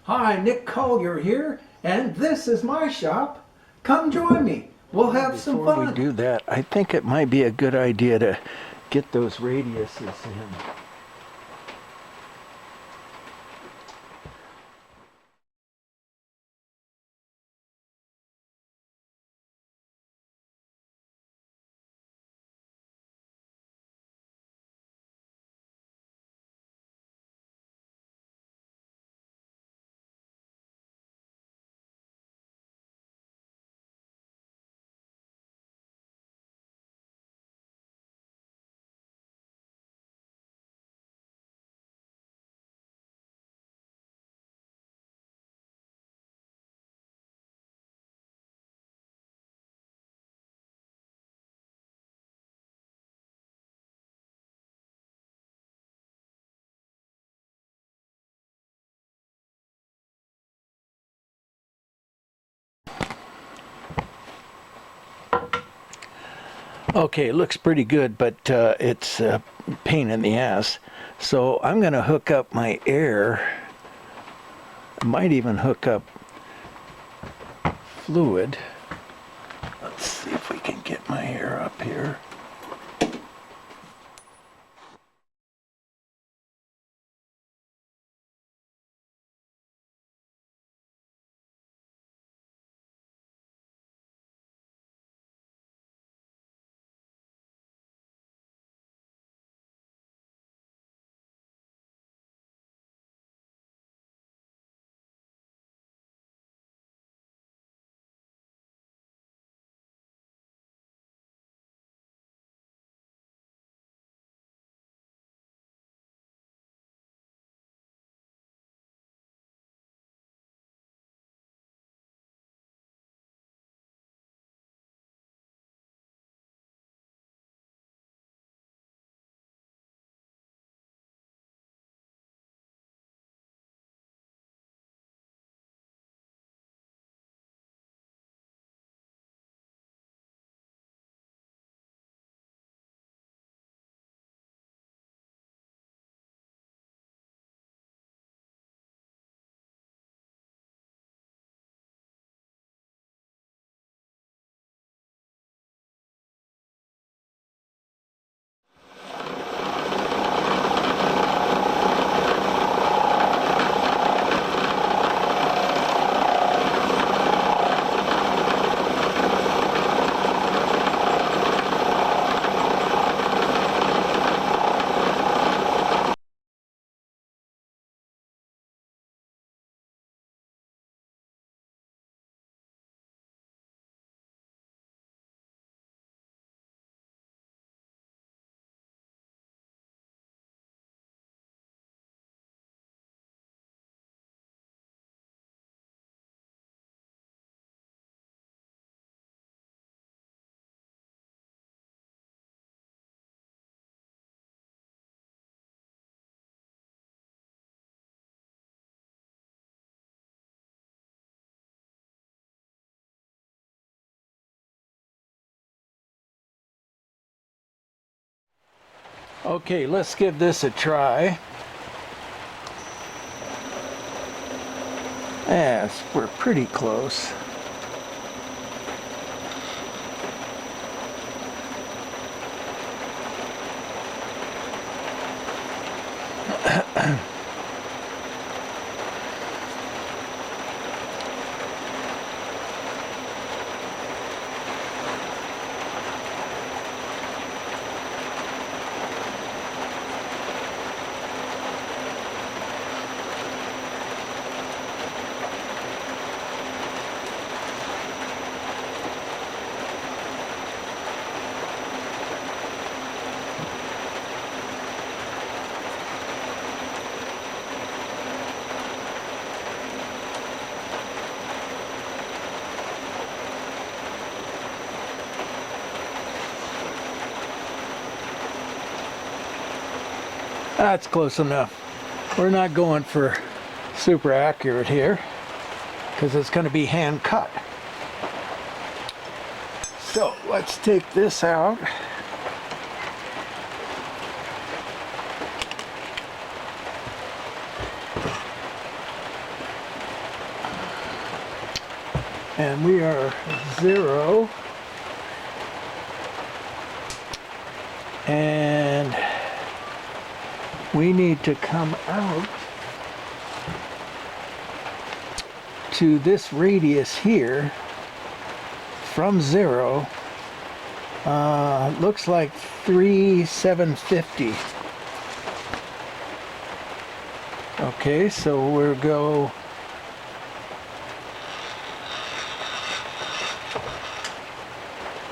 Hi, Nick Collier here, and this is my shop. Come join me. We'll have some Before we fun. do that, I think it might be a good idea to get those radiuses in. Okay, it looks pretty good, but it's a pain in the ass. So I'm going to hook up my air. I might even hook up fluid. Let's see if we can get my air up here. Okay, let's give this a try. Yes, we're pretty close. That's close enough. We're not going for super accurate here because it's going to be hand cut. So let's take this out. And we are 0. And we need to come out to this radius here from 0. Looks like 3,750. Okay, so we'll go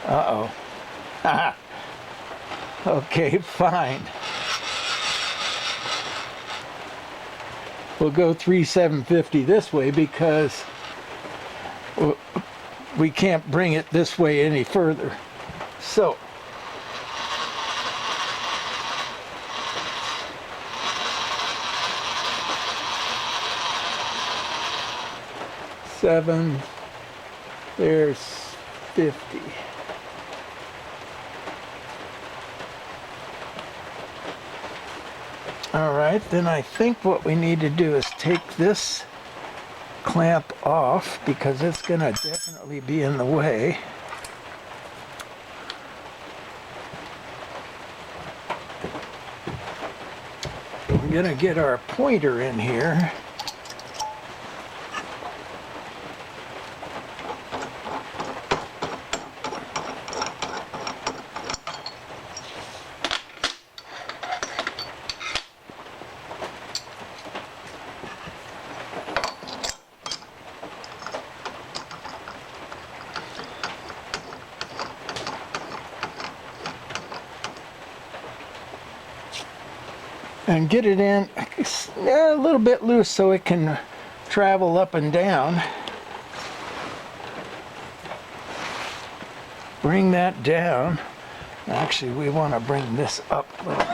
uh-oh. Okay, fine. We'll go 3,750 this way because we can't bring it this way any further. So seven, there's 50. All right, then I think what we need to do is take this clamp off because it's going to definitely be in the way. We're going to get our pointer in here. And get it in a little bit loose so it can travel up and down. Bring that down. Actually, we want to bring this up a little bit.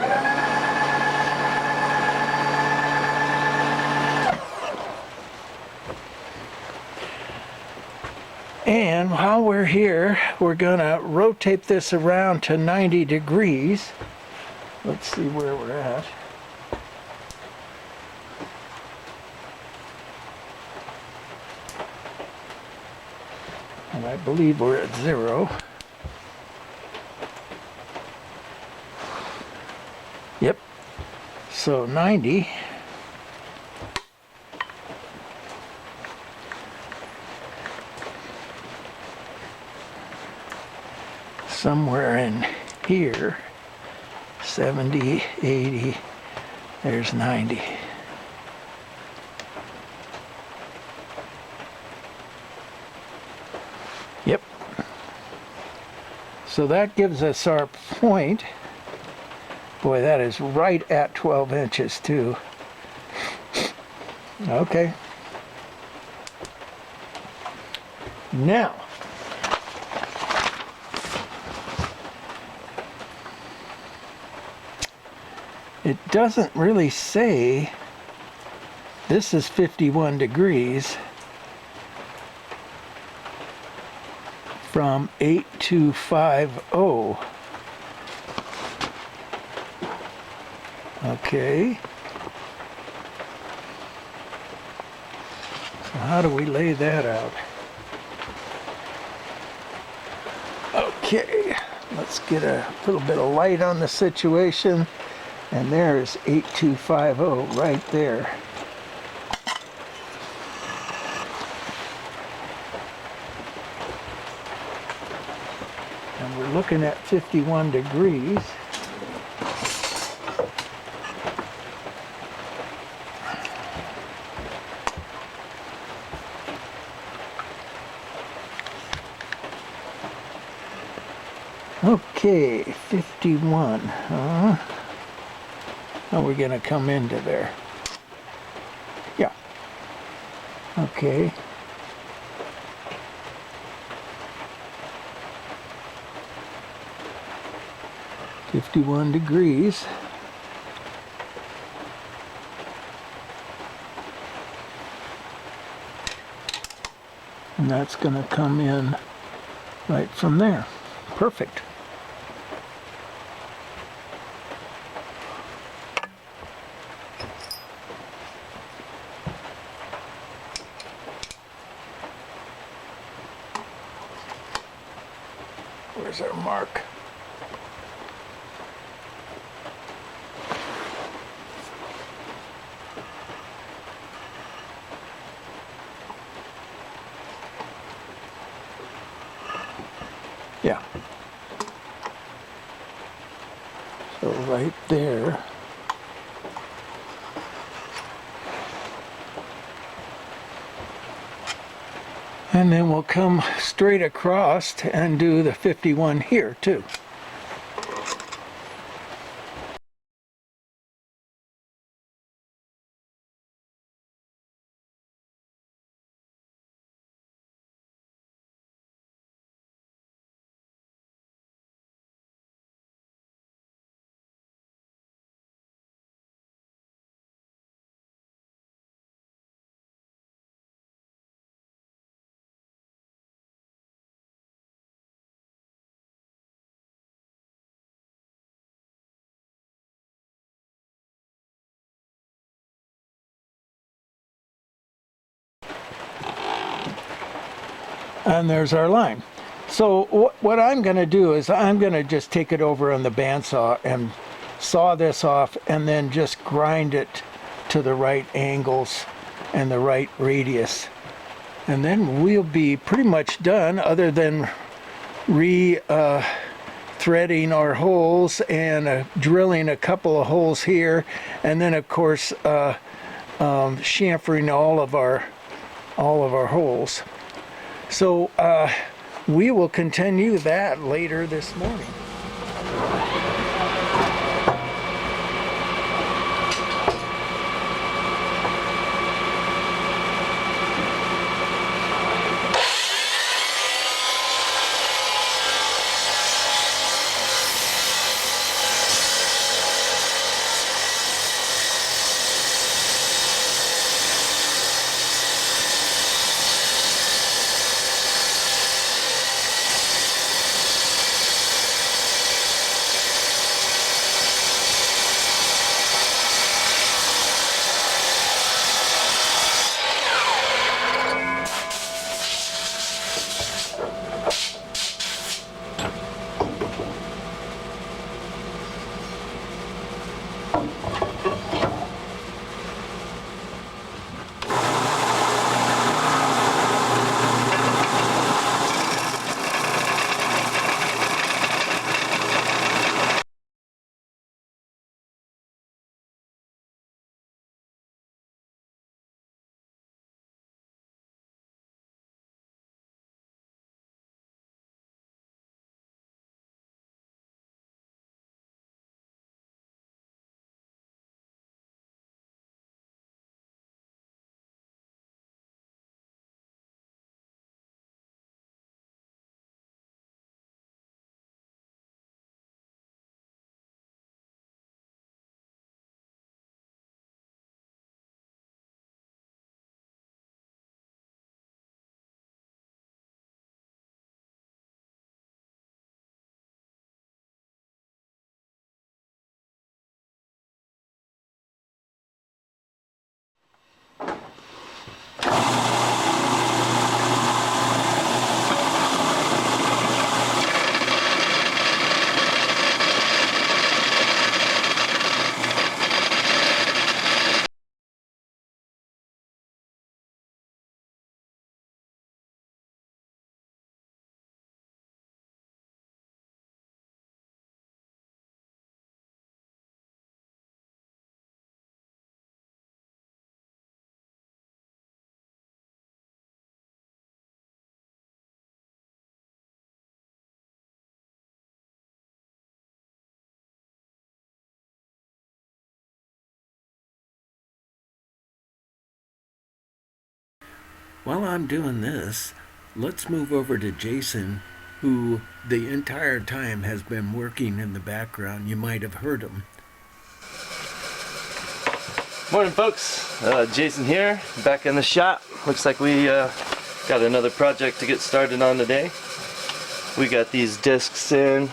And while we're here, we're going to rotate this around to 90 degrees. Let's see where we're at. And I believe we're at 0. Yep. So 90. Somewhere in here. 70, 80, there's 90. Yep. So that gives us our point. Boy, that is right at 12 inches too. Okay. Now, it doesn't really say this is 51 degrees from 8250. Okay. So how do we lay that out? Okay, let's get a little bit of light on the situation. And there's 8250 right there. And we're looking at 51 degrees. Okay, 51. How are we going to come into there? Yeah. Okay. "51 degrees. And that's going to come in right from there. Perfect. There's our mark. Yeah. So right there. And then we'll come straight across and do the 51 here too. And there's our line. So what I'm going to do is I'm going to just take it over on the bandsaw and saw this off and then just grind it to the right angles and the right radius. And then we'll be pretty much done, other than threading our holes and drilling a couple of holes here, and then of course chamfering all of our holes. So we will continue that later this morning. While I'm doing this, let's move over to Jason, who the entire time has been working in the background. You might have heard him. Morning, folks. Jason here, back in the shop. Looks like we got another project to get started on today. We got these discs in,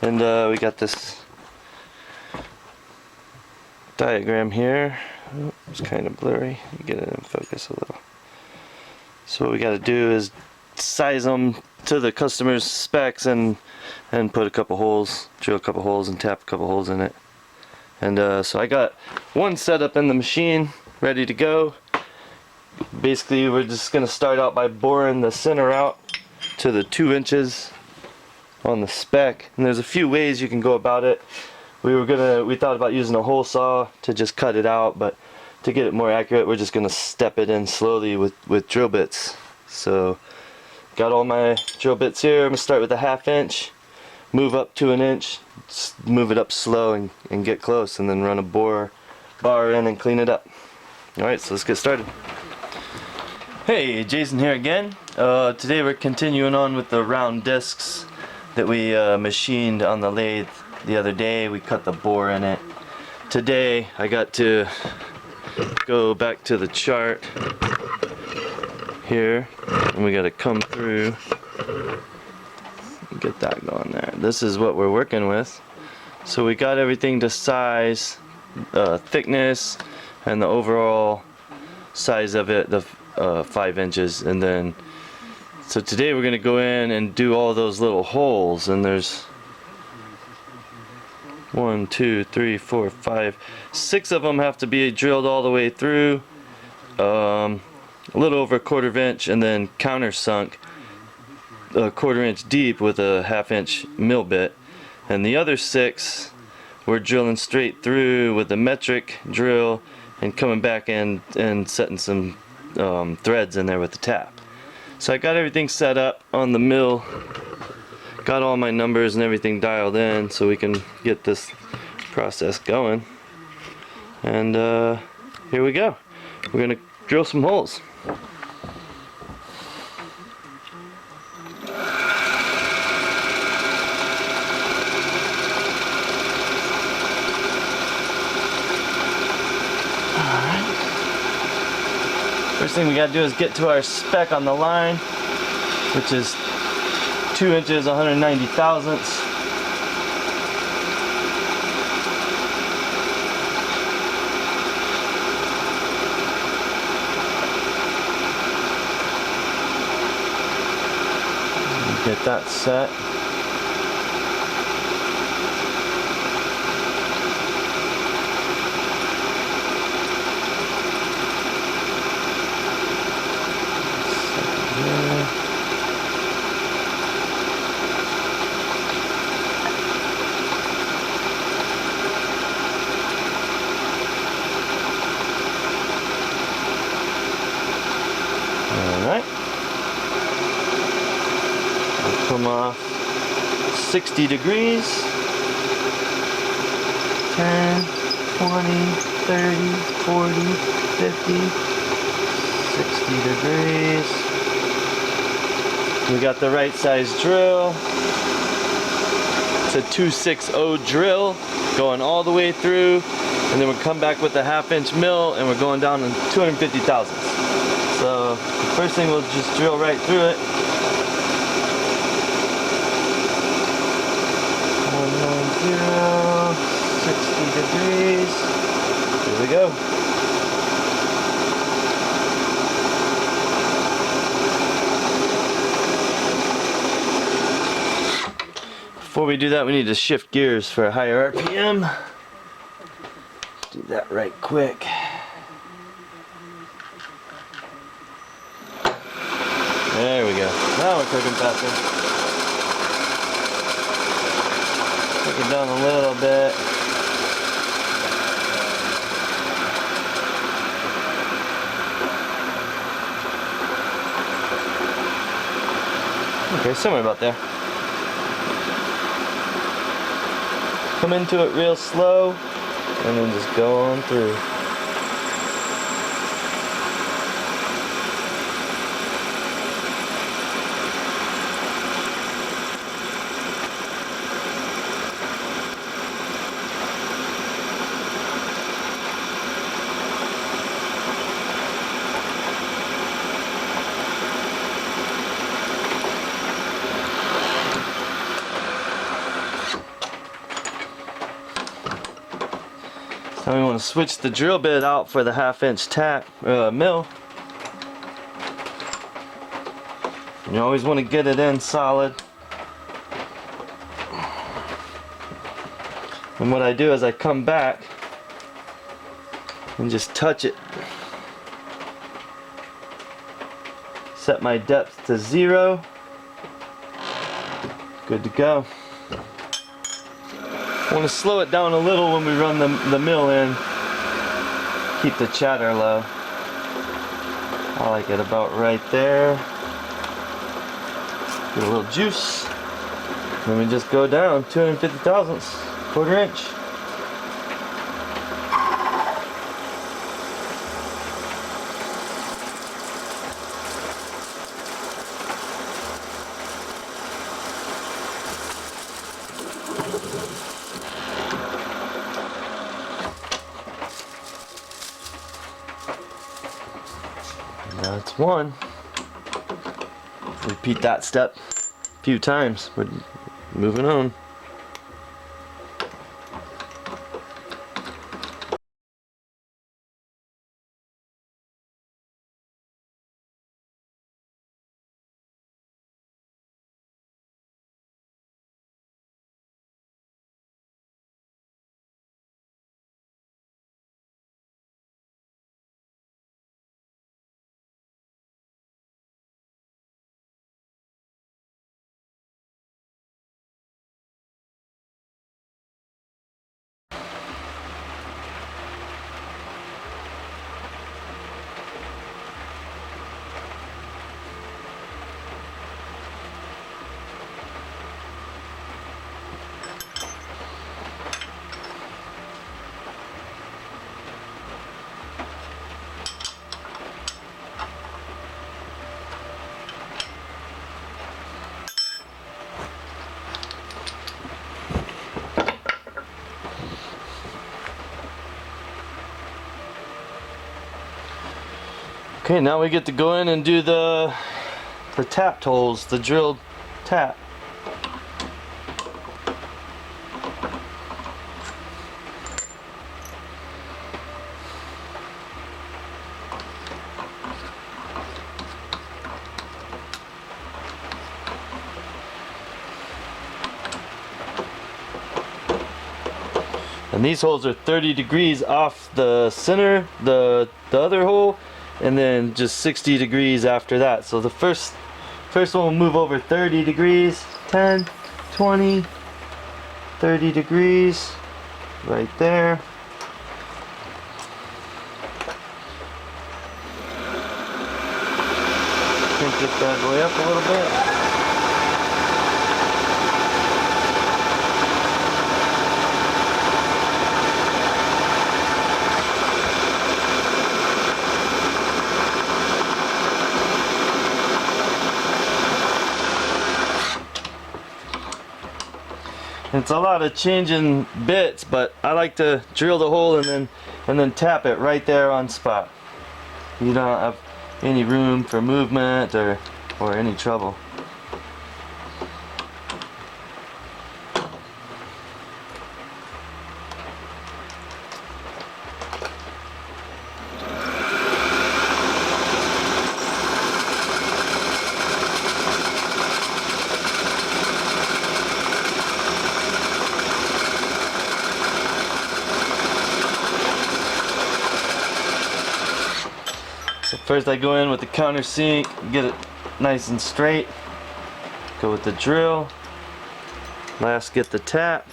and we got this diagram here. Oh, it's kind of blurry. You get it in focus a little. So what we got to do is size them to the customer's specs and put a couple holes, drill a couple holes and tap a couple holes in it. And so I got one set up in the machine ready to go. Basically we're just gonna start out by boring the center out to the 2 inches on the spec, and there's a few ways you can go about it. We thought about using a hole saw to just cut it out, but to get it more accurate we're just gonna step it in slowly with drill bits. So got all my drill bits here. I'm gonna start with a 1/2 inch, move up to 1 inch, move it up slow and get close, and then run a bar in and clean it up. Alright, so let's get started. Hey, Jason here again. Today we're continuing on with the round discs that we machined on the lathe the other day. We cut the bore in it. Today I got to go back to the chart here, and we got to come through and get that going there. This is what we're working with. So we got everything to size, thickness, and the overall size of it, the 5 inches. And then so today we're going to go in and do all those little holes, and there's 1, 2, 3, 4, 5, 6 of them have to be drilled all the way through, a little over 1/4 inch, and then countersunk 1/4 inch deep with a 1/2 inch mill bit. And the other 6 we're drilling straight through with a metric drill and coming back and setting some threads in there with the tap. So I got everything set up on the mill, got all my numbers and everything dialed in so we can get this process going. And here we go. We're gonna drill some holes. First thing we gotta do is get to our spec on the line, which is 2 inches, 190 thousandths. Get that set. Alright. I'll come off 60 degrees. 10, 20, 30, 40, 50, 60 degrees. We got the right size drill. It's a 260 drill going all the way through, and then we'll come back with a 1/2 inch mill, and we're going down to 250 thousandths. So the first thing, we'll just drill right through it. 190, 60 degrees. Here we go. Before we do that, we need to shift gears for a higher RPM. Do that right quick. There we go. Now we're cooking faster. Take it down a little bit. Okay, somewhere about there. Come into it real slow, and then just go on through. Now we want to switch the drill bit out for the 1/2 inch tap mill. You always want to get it in solid. And what I do is I come back and just touch it. Set my depth to 0. Good to go. I want to slow it down a little when we run the mill in. Keep the chatter low. I like it about right there. Get a little juice. Then we just go down 250 thousandths, 1/4 inch. That's one. Repeat that step a few times. We're moving on. Okay, now we get to go in and do the tapped holes, the drilled tap. And these holes are 30 degrees off the center, the other hole, and then just 60 degrees after that. So the first one will move over 30 degrees, 10, 20, 30 degrees, right there. Crank this bad boy up a little bit. It's a lot of changing bits, but I like to drill the hole and then tap it right there on spot. You don't have any room for movement or any trouble. So first I go in with the countersink, get it nice and straight. Go with the drill. Last get the tap.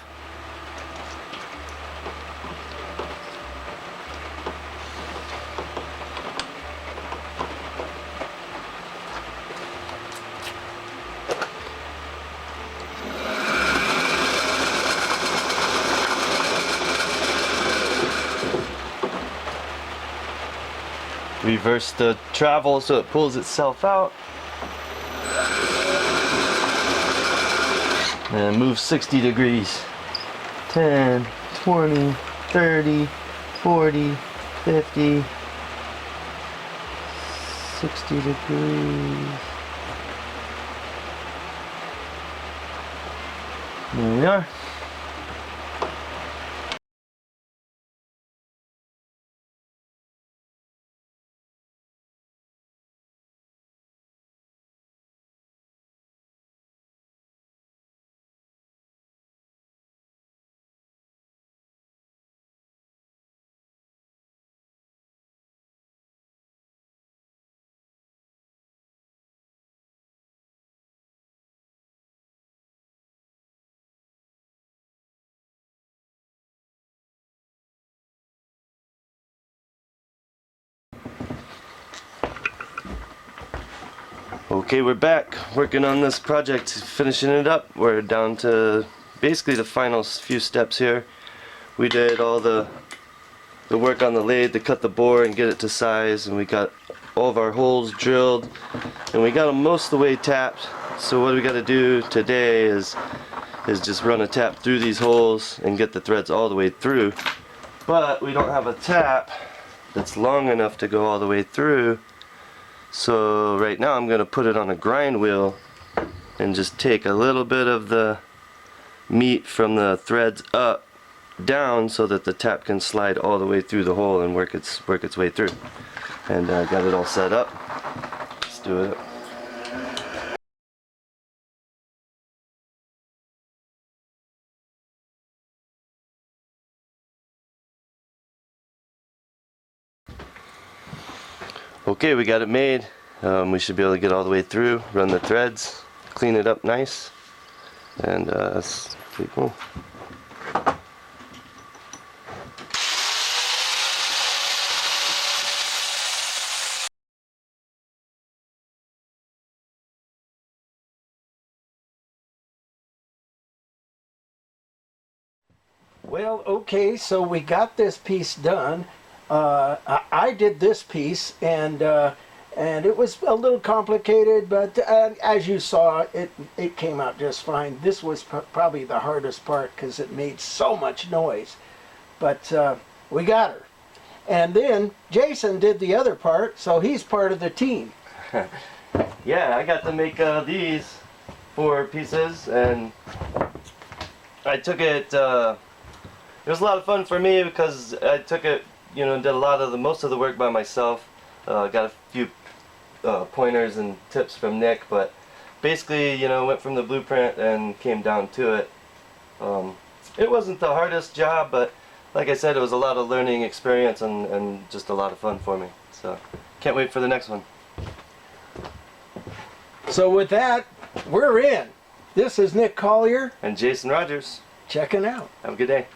Reverse the travel so it pulls itself out. And move 60 degrees. 10, 20, 30, 40, 50, 60 degrees. There we are. Okay, we're back working on this project, finishing it up. We're down to basically the final few steps here. We did all the work on the lathe to cut the bore and get it to size, and we got all of our holes drilled, and we got them most of the way tapped. So what we got to do today is just run a tap through these holes and get the threads all the way through. But we don't have a tap that's long enough to go all the way through. So right now I'm going to put it on a grind wheel and just take a little bit of the meat from the threads up down so that the tap can slide all the way through the hole and work its way through. And got it all set up. Let's do it. Okay, we got it made. We should be able to get all the way through, run the threads, clean it up nice, and that's pretty cool. Well, okay, so we got this piece done. I did this piece, and it was a little complicated, but as you saw, it came out just fine. This was probably the hardest part because it made so much noise, but we got her. And then Jason did the other part, so he's part of the team. Yeah, I got to make these 4 pieces, and I took it. It was a lot of fun for me because I took it, you know, and did most of the work by myself. Got a few pointers and tips from Nick, but basically, you know, went from the blueprint and came down to it. It wasn't the hardest job, but like I said, it was a lot of learning experience and just a lot of fun for me. So can't wait for the next one. So with that, we're in. This is Nick Collier And Jason Rogers, checking out. have a good day.